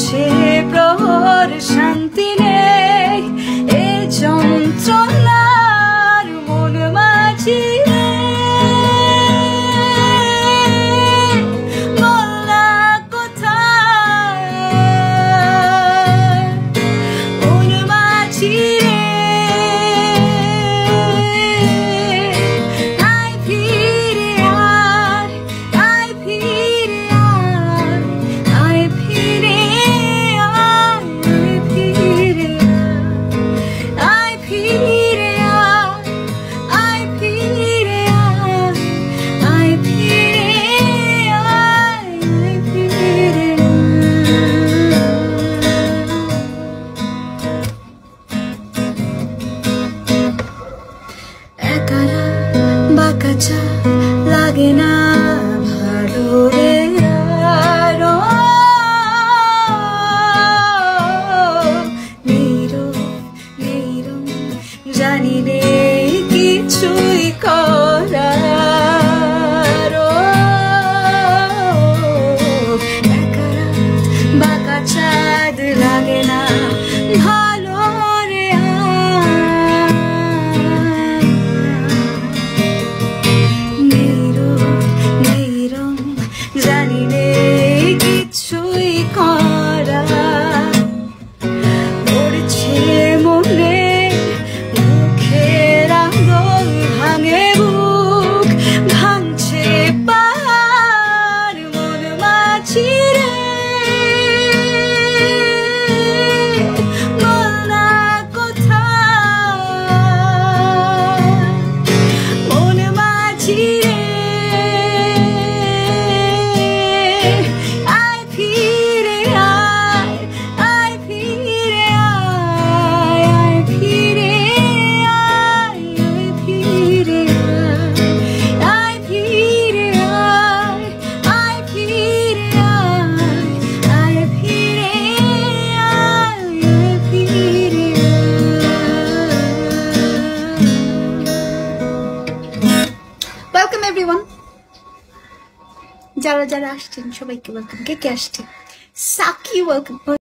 পড়ছে প্রহর শান্তি নেই এ যন্ত্রণার মন মাঝি বলা কোথায় মন মাঝি বাঁকাচা লাগে না ভালো রে আরো নীরব জানি রে কিছুই করার একারা বাঁকা চাঁদ লাগে না ভালো রে জানি রে কিছুই করা পড়ছে মনে মুখের আঙুল ভাঙে বুক ভাঙছে পাহাড় মন মাঝি রে বলা কোথায় মন মাঝি রে Welcome everyone. যারা যারা আসছেন সবাইকে ওয়েলকাম। কে কে আসছে? সাকি ওয়েলকাম।